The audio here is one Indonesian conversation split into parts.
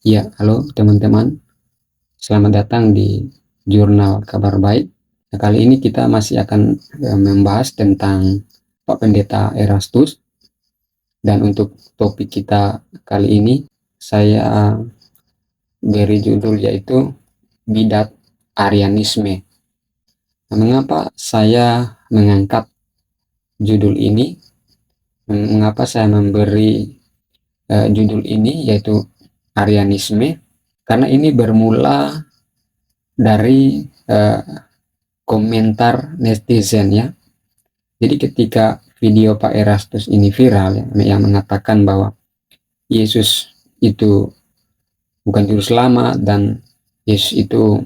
Ya, halo teman-teman. Selamat datang di Jurnal Kabar Baik. Nah, kali ini kita masih akan membahas tentang Pak Pendeta Erastus. Dan untuk topik kita kali ini, saya beri judul yaitu Bidat Arianisme. Nah, mengapa saya mengangkat judul ini? Mengapa saya memberi judul ini yaitu Arianisme? Karena ini bermula dari komentar netizen ya. Jadi ketika video Pak Erastus ini viral ya, yang mengatakan bahwa Yesus itu bukan juru selamat dan Yesus itu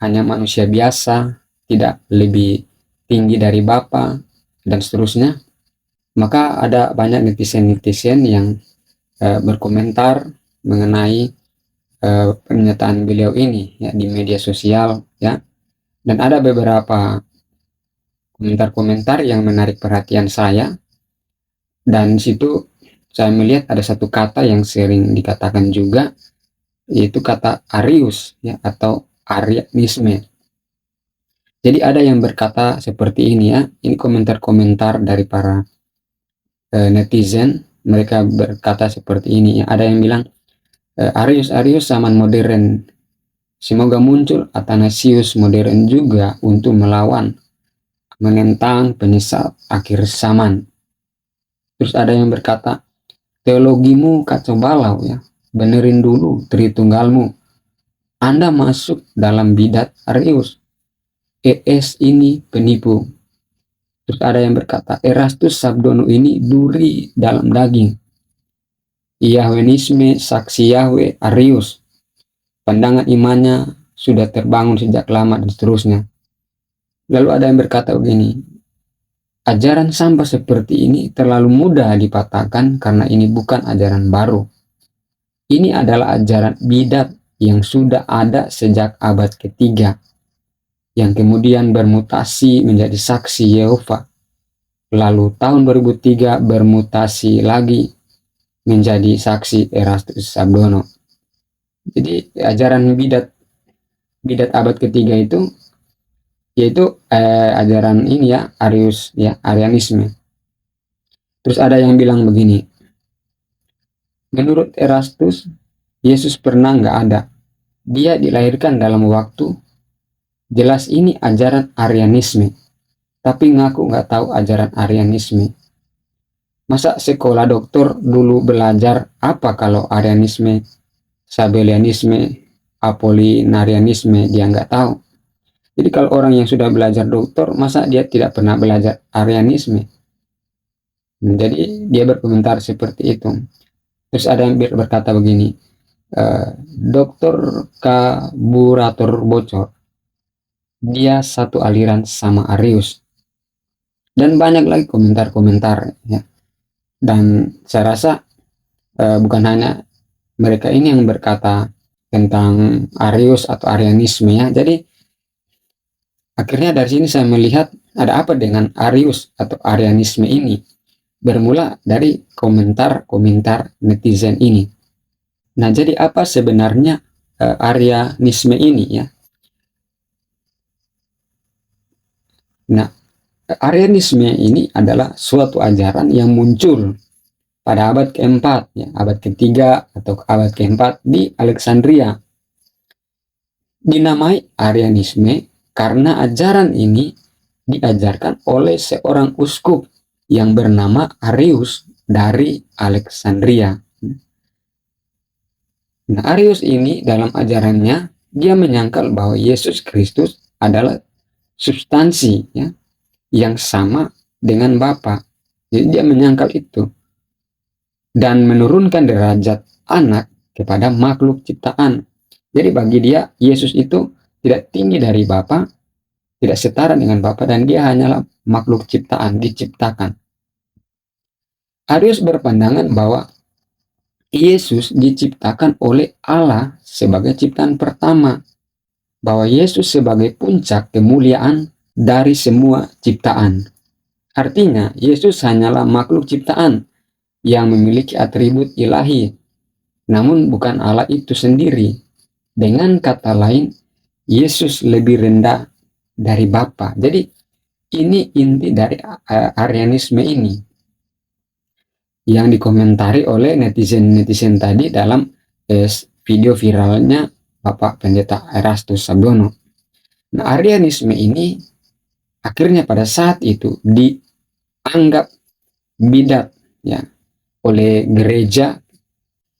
hanya manusia biasa, tidak lebih tinggi dari Bapa dan seterusnya, maka ada banyak netizen-netizen yang berkomentar mengenai pernyataan beliau ini ya di media sosial ya. Dan ada beberapa komentar-komentar yang menarik perhatian saya, dan situ saya melihat ada satu kata yang sering dikatakan juga, yaitu kata Arius ya, atau Arianisme. Jadi ada yang berkata seperti ini ya, ini komentar-komentar dari para netizen. Mereka berkata seperti ini ya, ada yang bilang Arius zaman modern, semoga muncul Athanasius modern juga untuk melawan, menentang penyesat akhir zaman. Terus ada yang berkata, teologimu kacau balau ya, benerin dulu Tritunggalmu. Anda masuk dalam bidat Arius. ES ini penipu. Terus ada yang berkata, Erastus Sabdono ini duri dalam daging. Yahwenisme saksi Yahwe Arius. Pandangan imannya sudah terbangun sejak lama dan seterusnya. Lalu ada yang berkata begini, ajaran sampah seperti ini terlalu mudah dipatahkan karena ini bukan ajaran baru. Ini adalah ajaran bidat yang sudah ada sejak abad ketiga, yang kemudian bermutasi menjadi saksi Yehova. Lalu tahun 2003 bermutasi lagi menjadi saksi Erastus Sabdono. Jadi ajaran bidat abad ketiga itu yaitu ajaran ini ya, Arius ya, Arianisme. Terus ada yang bilang begini, menurut Erastus, Yesus pernah nggak ada. Dia dilahirkan dalam waktu. Jelas ini ajaran Arianisme. Tapi ngaku nggak tahu ajaran Arianisme. Masa sekolah dokter dulu belajar apa kalau Arianisme, Sabellianisme, Apollinarianisme dia nggak tahu. Jadi kalau orang yang sudah belajar dokter, masa dia tidak pernah belajar Arianisme? Jadi dia berkomentar seperti itu. Terus ada yang berkata begini, dokter karburator bocor, dia satu aliran sama Arius. Dan banyak lagi komentar-komentar ya. Dan saya rasa bukan hanya mereka ini yang berkata tentang Arius atau Arianisme ya. Jadi akhirnya dari sini saya melihat ada apa dengan Arius atau Arianisme ini. Bermula dari komentar-komentar netizen ini. Nah, jadi apa sebenarnya Arianisme ini ya? Nah, Arianisme ini adalah suatu ajaran yang muncul pada abad keempat, ya, abad ketiga atau abad keempat di Alexandria. Dinamai Arianisme karena ajaran ini diajarkan oleh seorang uskup yang bernama Arius dari Alexandria. Nah, Arius ini dalam ajarannya dia menyangkal bahwa Yesus Kristus adalah substansi ya, yang sama dengan Bapa. Jadi dia menyangkal itu dan menurunkan derajat anak kepada makhluk ciptaan. Jadi bagi dia Yesus itu tidak tinggi dari Bapa, tidak setara dengan Bapa, dan dia hanyalah makhluk ciptaan, diciptakan. Arius berpandangan bahwa Yesus diciptakan oleh Allah sebagai ciptaan pertama, bahwa Yesus sebagai puncak kemuliaan dari semua ciptaan. Artinya, Yesus hanyalah makhluk ciptaan yang memiliki atribut ilahi. namun bukan Allah itu sendiri. Dengan kata lain, Yesus lebih rendah dari Bapa. Jadi ini inti dari Arianisme ini yang dikomentari oleh netizen-netizen tadi dalam video viralnya Bapak Pendeta Erastus Sabono. Nah, Arianisme ini akhirnya pada saat itu dianggap bidat ya oleh gereja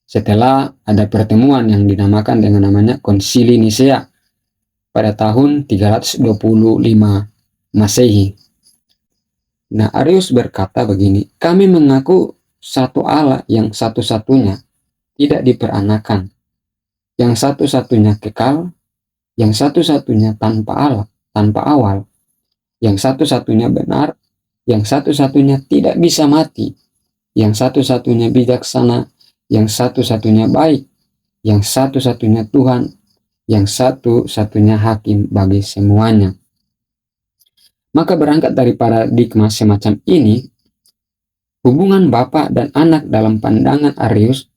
setelah ada pertemuan yang dinamakan dengan namanya Konsili Nisea pada tahun 325 Masehi. Nah, Arius berkata begini, kami mengaku satu Allah yang satu-satunya, tidak diperanakan, yang satu-satunya kekal, yang satu-satunya tanpa Allah, tanpa awal, yang satu-satunya benar, yang satu-satunya tidak bisa mati, yang satu-satunya bijaksana, yang satu-satunya baik, yang satu-satunya Tuhan, yang satu-satunya hakim bagi semuanya. Maka berangkat dari paradigma semacam ini, hubungan Bapa dan Anak dalam pandangan Arius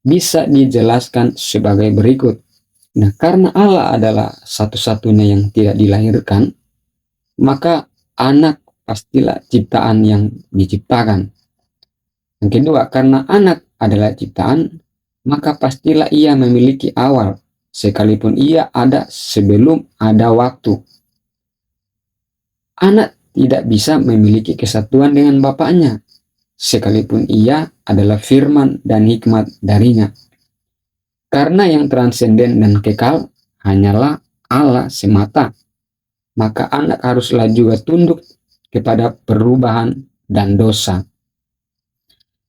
bisa dijelaskan sebagai berikut. Nah, karena Allah adalah satu-satunya yang tidak dilahirkan, maka Anak pastilah ciptaan yang diciptakan. Yang kedua, karena Anak adalah ciptaan, maka pastilah ia memiliki awal, sekalipun ia ada sebelum ada waktu. Anak tidak bisa memiliki kesatuan dengan Bapaknya, sekalipun ia adalah firman dan hikmat darinya. Karena yang transenden dan kekal hanyalah Allah semata, maka Anak haruslah juga tunduk kepada perubahan dan dosa.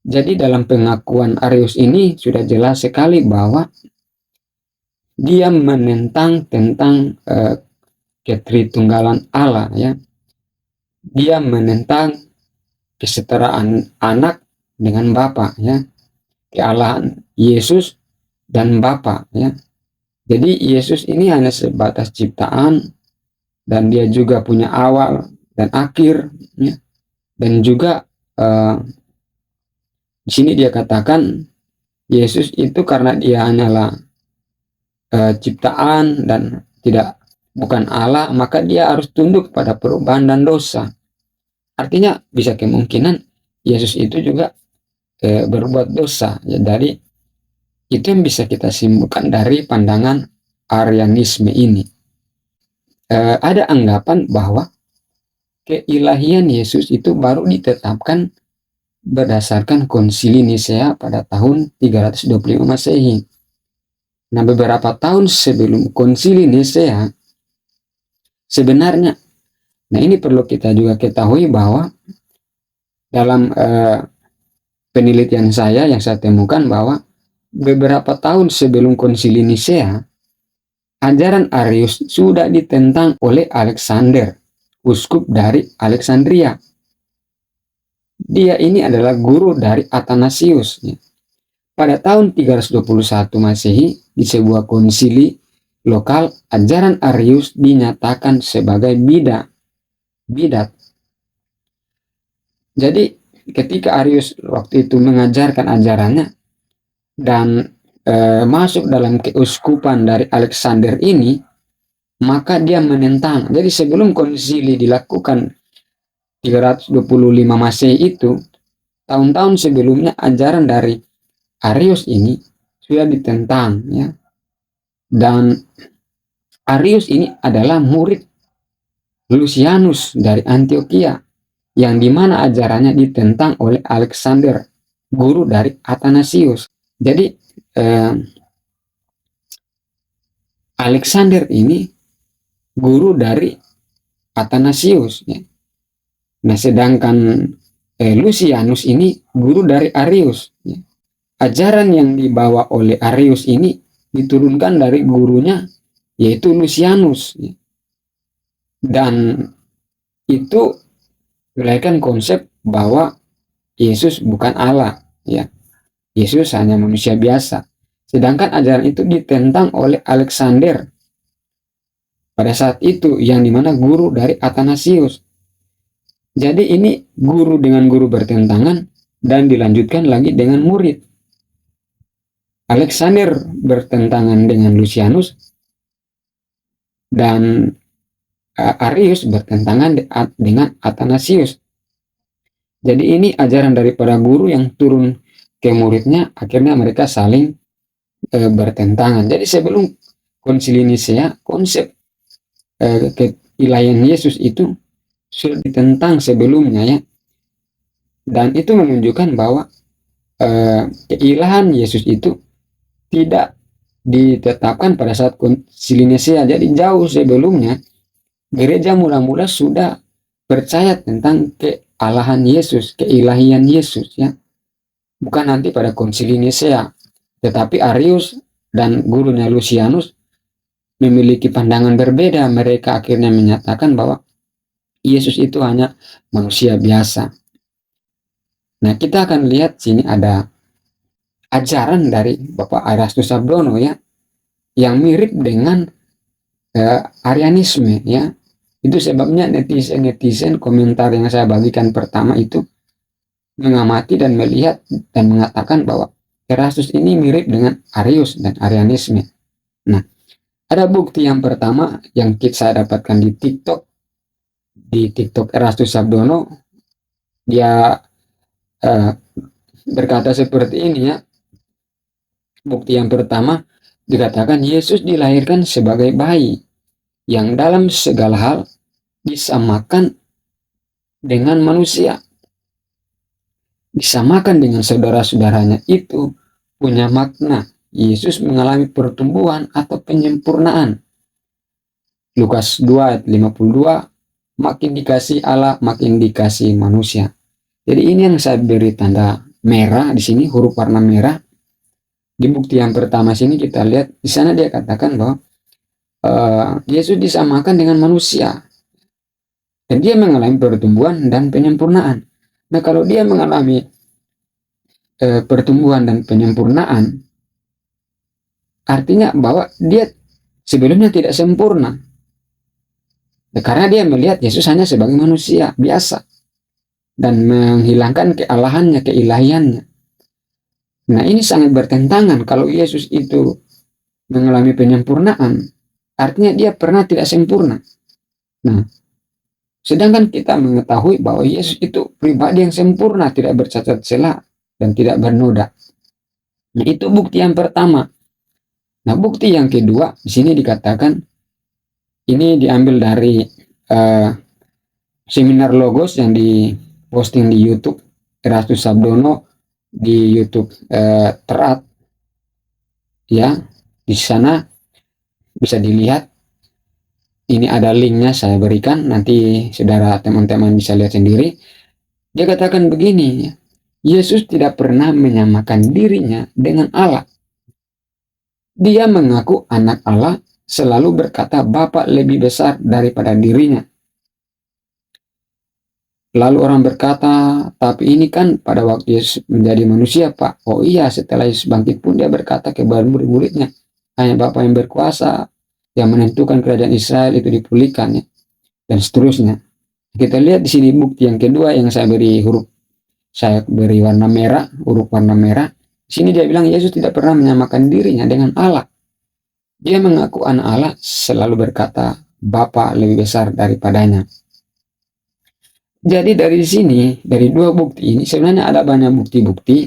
Jadi dalam pengakuan Arius ini sudah jelas sekali bahwa dia menentang tentang ketritunggalan Allah ya. Dia menentang kesetaraan Anak dengan Bapa ya. Kealahan Yesus dan Bapa ya. Jadi Yesus ini hanya sebatas ciptaan dan dia juga punya awal dan akhir ya. Dan juga di sini dia katakan Yesus itu karena dia hanyalah ciptaan dan bukan Allah, maka dia harus tunduk pada perubahan dan dosa. Artinya bisa kemungkinan Yesus itu juga berbuat dosa ya. Dari itu yang bisa kita simpulkan dari pandangan Arianisme ini. Ada anggapan bahwa keilahian Yesus itu baru ditetapkan berdasarkan Konsili Nisea pada tahun 325 Masehi. Nah, beberapa tahun sebelum Konsili Nisea sebenarnya, nah ini perlu kita juga ketahui bahwa dalam penelitian saya yang saya temukan bahwa beberapa tahun sebelum Konsili Nisea, ajaran Arius sudah ditentang oleh Alexander, uskup dari Alexandria. Dia ini adalah guru dari Athanasius. Pada tahun 321 Masehi, di sebuah konsili lokal, ajaran Arius dinyatakan sebagai bidat. Jadi ketika Arius waktu itu mengajarkan ajarannya dan masuk dalam keuskupan dari Alexander ini, maka dia menentang. Jadi sebelum konsili dilakukan 325 Masehi itu, tahun-tahun sebelumnya ajaran dari Arius ini sudah ditentang ya. Dan Arius ini adalah murid Lucianus dari Antioquia, yang dimana ajarannya ditentang oleh Alexander, guru dari Athanasius. Jadi Alexander ini guru dari Athanasius ya. Nah, sedangkan Lucianus ini guru dari Arius ya. Ajaran yang dibawa oleh Arius ini diturunkan dari gurunya, yaitu Lucianus ya. Dan itu melahirkan konsep bahwa Yesus bukan Allah ya. Yesus hanya manusia biasa. Sedangkan ajaran itu ditentang oleh Alexander pada saat itu, yang dimana guru dari Athanasius. Jadi ini guru dengan guru bertentangan dan dilanjutkan lagi dengan murid. Alexander bertentangan dengan Lucianus, dan Arius bertentangan dengan Athanasius. Jadi ini ajaran daripada guru yang turun ke muridnya, akhirnya mereka saling bertentangan. Jadi sebelum Konsili Nisea, konsep keilahian Yesus itu sudah ditentang sebelumnya, ya. Dan itu menunjukkan bahwa keilahan Yesus itu tidak ditetapkan pada saat Konsili Nisea. Jadi jauh sebelumnya gereja mula-mula sudah percaya tentang kealahan Yesus, keilahian Yesus, ya. Bukan nanti pada Konsili Nisea, tetapi Arius dan gurunya Lucianus memiliki pandangan berbeda. Mereka akhirnya menyatakan bahwa Yesus itu hanya manusia biasa. Nah, kita akan lihat sini ada ajaran dari Bapak Erastus Sabdono, ya, yang mirip dengan Arianisme, ya. Itu sebabnya netizen komentar yang saya bagikan pertama itu mengamati dan melihat dan mengatakan bahwa Erastus ini mirip dengan Arius dan Arianisme. Nah, ada bukti yang pertama yang saya dapatkan di TikTok Erastus Sabdono. Dia berkata seperti ini, ya. Bukti yang pertama dikatakan Yesus dilahirkan sebagai bayi yang dalam segala hal disamakan dengan manusia, disamakan dengan saudara-saudaranya. Itu punya makna Yesus mengalami pertumbuhan atau penyempurnaan. Lukas 2 ayat 52, makin dikasih Allah, makin dikasih manusia. Jadi ini yang saya beri tanda merah di sini, huruf warna merah. Di bukti yang pertama sini kita lihat, di sana dia katakan bahwa Yesus disamakan dengan manusia dan dia mengalami pertumbuhan dan penyempurnaan. Nah, kalau dia mengalami pertumbuhan dan penyempurnaan, artinya bahwa dia sebelumnya tidak sempurna. Karena dia melihat Yesus hanya sebagai manusia biasa dan menghilangkan kealahannya, keilahiannya. Nah, ini sangat bertentangan. Kalau Yesus itu mengalami penyempurnaan, artinya dia pernah tidak sempurna. Nah, sedangkan kita mengetahui bahwa Yesus itu pribadi yang sempurna, tidak bercacat celah dan tidak bernoda. Nah, itu bukti yang pertama. Nah, bukti yang kedua di sini dikatakan, ini diambil dari seminar Logos yang diposting di YouTube Erastus Sabdono di YouTube Terat, ya. Di sana bisa dilihat. Ini ada linknya saya berikan, nanti saudara teman-teman bisa lihat sendiri. Dia katakan begini, Yesus tidak pernah menyamakan dirinya dengan Allah. Dia mengaku anak Allah, selalu berkata Bapa lebih besar daripada dirinya. Lalu orang berkata, tapi ini kan pada waktu Yesus menjadi manusia, Pak. Oh iya, setelah Yesus bangkit pun dia berkata kepada murid-muridnya, hanya Bapa yang berkuasa, yang menentukan kerajaan Israel itu dipulihkan, ya, dan seterusnya. Kita lihat di sini bukti yang kedua yang saya beri warna merah, huruf warna merah. Di sini dia bilang Yesus tidak pernah menyamakan dirinya dengan Allah. Dia mengaku anak Allah, selalu berkata Bapa lebih besar daripadanya. Jadi dari sini, dari dua bukti ini sebenarnya ada banyak bukti-bukti,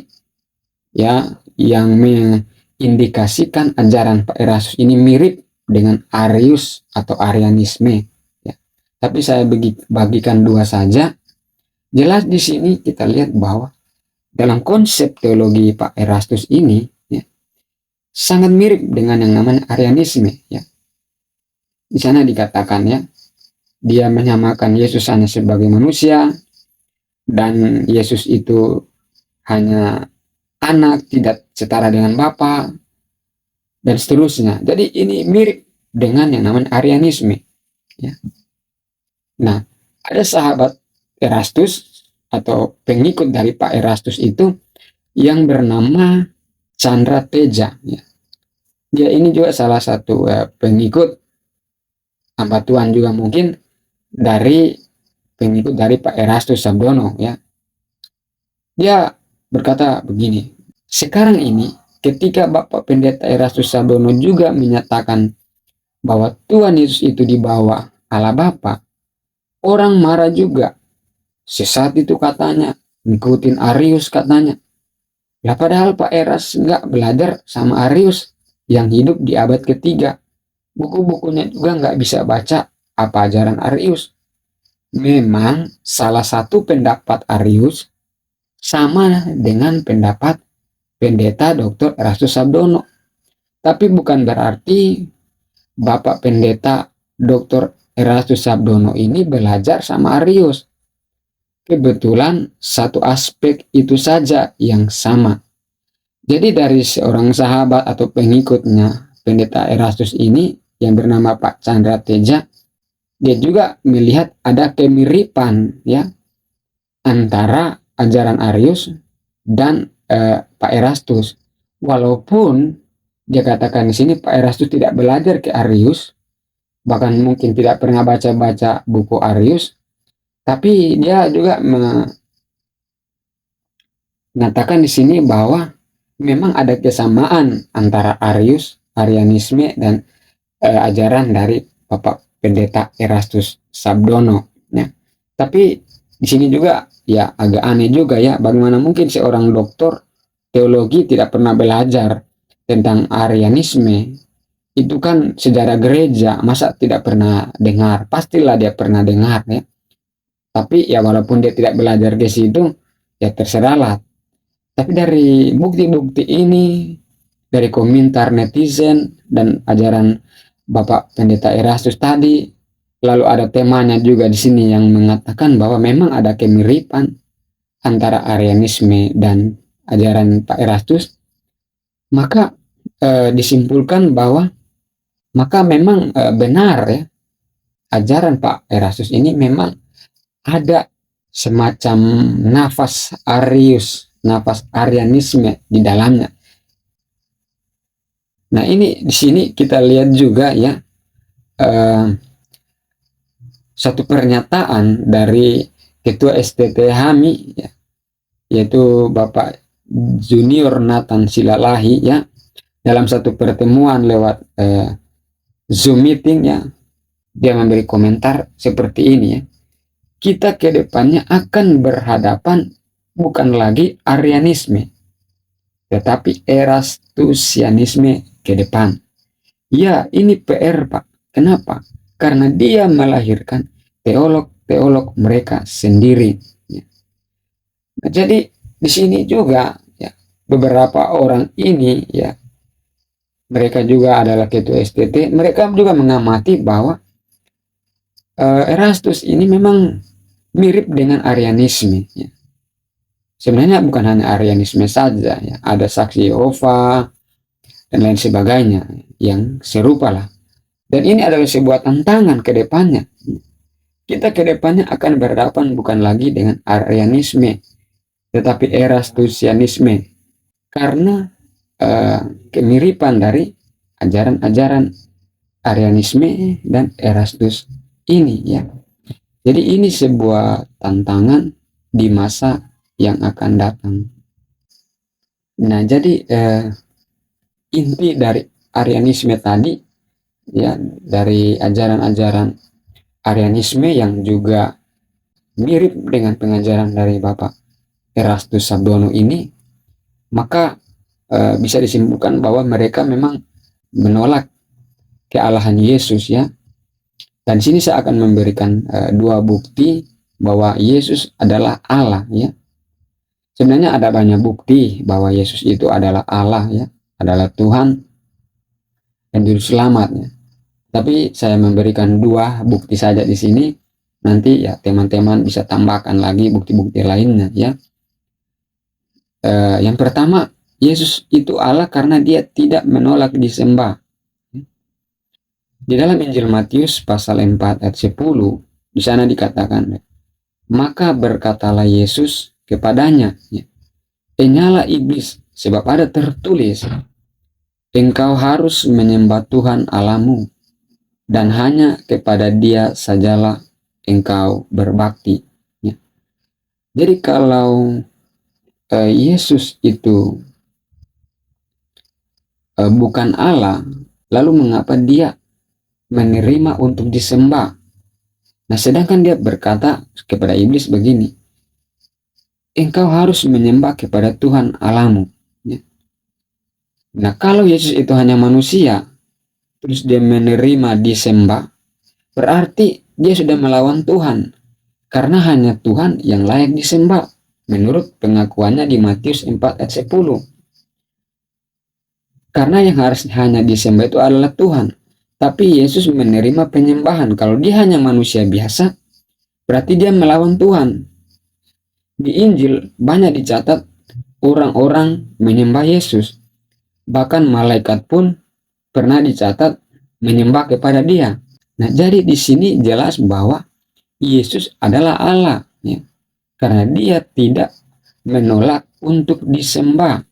ya, yang mengindikasikan ajaran Pak Erastus ini mirip dengan Arius atau Arianisme, ya. Tapi saya bagikan dua saja. Jelas di sini kita lihat bahwa dalam konsep teologi Pak Erastus ini, ya, sangat mirip dengan yang namanya Arianisme, ya. Di sana dikatakan, ya, dia menyamakan Yesus hanya sebagai manusia dan Yesus itu hanya anak, tidak setara dengan Bapa dan seterusnya. Jadi ini mirip dengan yang namanya Arianisme, ya. Nah, ada sahabat Erastus atau pengikut dari Pak Erastus itu yang bernama Chandra Teja, ya. Dia ini juga salah satu pengikut hamba Tuhan juga mungkin dari pengikut dari Pak Erastus Sabdono, ya. Dia berkata begini, sekarang ini ketika Bapak Pendeta Erastus Sabdono juga menyatakan bahwa Tuhan Yesus itu di bawah Allah Bapa, orang marah juga. Sesat itu katanya, ngikutin Arius katanya. Ya padahal Pak Eras nggak belajar sama Arius yang hidup di abad ketiga. Buku-bukunya juga nggak bisa baca apa ajaran Arius. Memang salah satu pendapat Arius sama dengan pendapat Pendeta Dr. Erastus Sabdono. Tapi bukan berarti Bapak Pendeta Dr. Erastus Sabdono ini belajar sama Arius. Kebetulan satu aspek itu saja yang sama. Jadi dari seorang sahabat atau pengikutnya Pendeta Erastus ini yang bernama Pak Chandra Teja, dia juga melihat ada kemiripan ya antara ajaran Arius dan Pak Erastus. Walaupun dia katakan di sini Pak Erastus tidak belajar ke Arius, bahkan mungkin tidak pernah baca-baca buku Arius, tapi dia juga mengatakan di sini bahwa memang ada kesamaan antara Arius, Arianisme dan ajaran dari Bapak Pendeta Erastus Sabdono. Ya. Tapi di sini juga ya agak aneh juga ya, bagaimana mungkin seorang doktor teologi tidak pernah belajar tentang Arianisme. Itu kan sejarah gereja, masa tidak pernah dengar? Pastilah dia pernah dengar ya. Tapi ya walaupun dia tidak belajar di situ, ya terserahlah. Tapi dari bukti-bukti ini, dari komentar netizen dan ajaran Bapak Pendeta Erastus tadi, lalu ada temanya juga di sini yang mengatakan bahwa memang ada kemiripan antara Arianisme dan ajaran Pak Erastus, maka disimpulkan bahwa maka memang benar ya, ajaran Pak Erastus ini memang ada semacam nafas Arius, nafas Arianisme di dalamnya. Nah ini di sini kita lihat juga ya satu pernyataan dari Ketua STT HAMI ya, yaitu Bapak Junior Nathan Silalahi ya, dalam satu pertemuan lewat Zoom meeting ya, dia memberi komentar seperti ini ya. Kita ke depannya akan berhadapan bukan lagi Arianisme, tetapi Erastusianisme ke depan. Ya, ini PR, Pak. Kenapa? Karena dia melahirkan teolog-teolog mereka sendiri. Ya. Nah, jadi di sini juga ya, beberapa orang ini ya, mereka juga adalah ketua STT, mereka juga mengamati bahwa Erastus ini memang mirip dengan Arianisme. Ya. Sebenarnya bukan hanya Arianisme saja, ya. Ada saksi Yehova dan lain sebagainya yang serupa lah. Dan ini adalah sebuah tantangan ke depannya. Kita ke depannya akan berhadapan bukan lagi dengan Arianisme, tetapi Erastusianisme. Karena kemiripan dari ajaran-ajaran Arianisme dan Erastus ini ya. Jadi ini sebuah tantangan di masa yang akan datang. Nah, jadi inti dari Arianisme tadi ya, dari ajaran-ajaran Arianisme yang juga mirip dengan pengajaran dari Bapak Erastus Sabdono ini, maka bisa disimpulkan bahwa mereka memang menolak kealahan Yesus ya. Dan sini saya akan memberikan dua bukti bahwa Yesus adalah Allah ya. Sebenarnya ada banyak bukti bahwa Yesus itu adalah Allah ya, adalah Tuhan dan juru selamat ya. Tapi saya memberikan dua bukti saja di sini. Nanti ya teman-teman bisa tambahkan lagi bukti-bukti lainnya ya. Yang pertama, Yesus itu Allah karena dia tidak menolak disembah. Di dalam Injil Matius pasal 4 ayat 10, di sana dikatakan, maka berkatalah Yesus kepadanya, "Enyalah iblis, sebab ada tertulis, engkau harus menyembah Tuhan Allahmu, dan hanya kepada Dia sajalah engkau berbakti." Jadi kalau Yesus itu bukan Allah, lalu mengapa dia menerima untuk disembah? Nah, sedangkan dia berkata kepada iblis begini, engkau harus menyembah kepada Tuhan Allahmu. Ya. Nah, kalau Yesus itu hanya manusia, terus dia menerima disembah, berarti dia sudah melawan Tuhan. Karena hanya Tuhan yang layak disembah, menurut pengakuannya di Matius 4 ayat 10. Karena yang harus hanya disembah itu adalah Tuhan. Tapi Yesus menerima penyembahan. Kalau dia hanya manusia biasa, berarti dia melawan Tuhan. Di Injil banyak dicatat orang-orang menyembah Yesus. Bahkan malaikat pun pernah dicatat menyembah kepada dia. Nah, jadi di sini jelas bahwa Yesus adalah Allah, ya. Karena dia tidak menolak untuk disembah.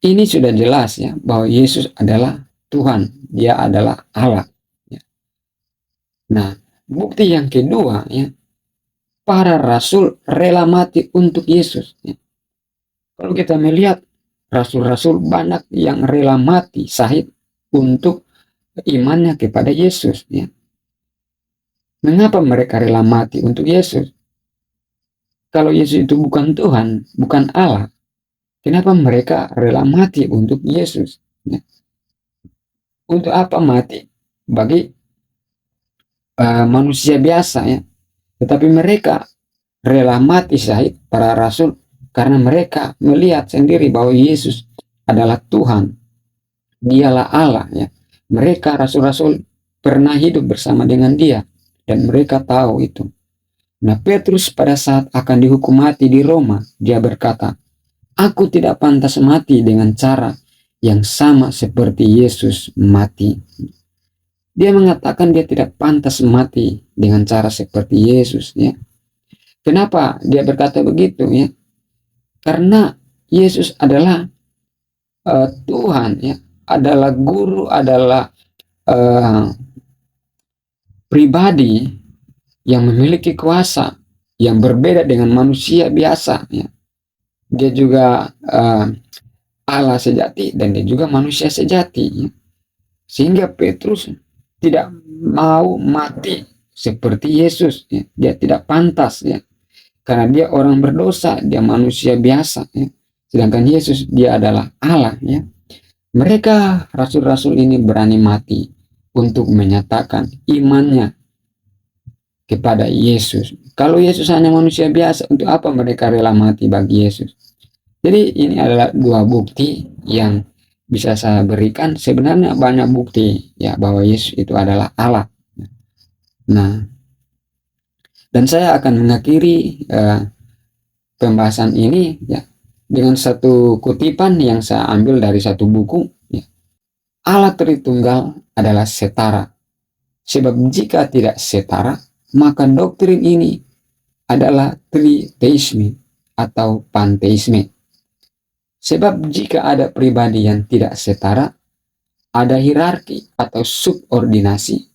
Ini sudah jelas ya bahwa Yesus adalah Tuhan, dia adalah Allah. Ya. Nah, bukti yang kedua ya, para rasul rela mati untuk Yesus. Ya. Kalau kita melihat rasul-rasul banyak yang rela mati syahid untuk imannya kepada Yesus. Ya. Mengapa mereka rela mati untuk Yesus? Kalau Yesus itu bukan Tuhan, bukan Allah, kenapa mereka rela mati untuk Yesus? Ya. Untuk apa mati bagi manusia biasa ya? Tetapi mereka rela mati syahid para rasul karena mereka melihat sendiri bahwa Yesus adalah Tuhan, dialah Allah ya. Mereka rasul-rasul pernah hidup bersama dengan dia dan mereka tahu itu. Nah, Petrus pada saat akan dihukum mati di Roma, dia berkata, aku tidak pantas mati dengan cara yang sama seperti Yesus mati. Dia mengatakan dia tidak pantas mati dengan cara seperti Yesus ya. Kenapa dia berkata begitu ya? Karena Yesus adalah Tuhan ya, adalah guru, adalah pribadi yang memiliki kuasa yang berbeda dengan manusia biasa ya. Dia juga Allah sejati dan dia juga manusia sejati ya. Sehingga Petrus tidak mau mati seperti Yesus ya. Dia tidak pantas ya. Karena dia orang berdosa, dia manusia biasa ya. Sedangkan Yesus dia adalah Allah ya. Mereka rasul-rasul ini berani mati untuk menyatakan imannya kepada Yesus. Kalau Yesus hanya manusia biasa, untuk apa mereka rela mati bagi Yesus? Jadi ini adalah dua bukti yang bisa saya berikan. Sebenarnya banyak bukti ya bahwa Yesus itu adalah Allah. Nah, dan saya akan mengakhiri pembahasan ini ya dengan satu kutipan yang saya ambil dari satu buku ya. Allah Tritunggal adalah setara. Sebab jika tidak setara, maka doktrin ini adalah triteisme atau panteisme. Sebab jika ada pribadi yang tidak setara, ada hierarki atau subordinasi,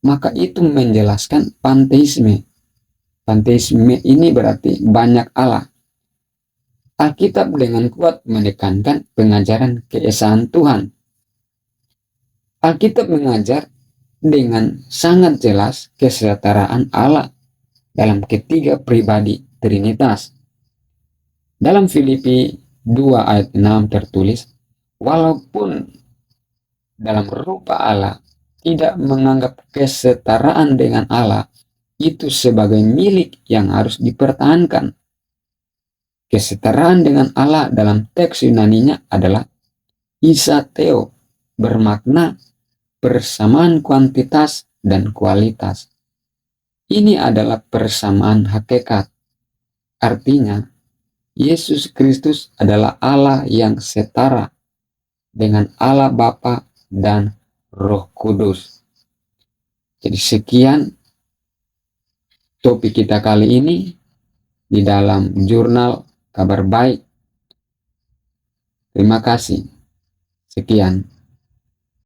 maka itu menjelaskan panteisme. Panteisme ini berarti banyak Allah. Alkitab dengan kuat menekankan pengajaran keesaan Tuhan. Alkitab mengajar dengan sangat jelas kesetaraan Allah dalam ketiga pribadi Trinitas. Dalam Filipi 2 ayat 6 tertulis, walaupun dalam rupa Allah tidak menganggap kesetaraan dengan Allah itu sebagai milik yang harus dipertahankan. Kesetaraan dengan Allah dalam teks Yunaninya adalah isateo, bermakna persamaan kuantitas dan kualitas. Ini adalah persamaan hakikat. Artinya, Yesus Kristus adalah Allah yang setara dengan Allah Bapa dan Roh Kudus. Jadi sekian topik kita kali ini di dalam jurnal Kabar Baik. Terima kasih. Sekian.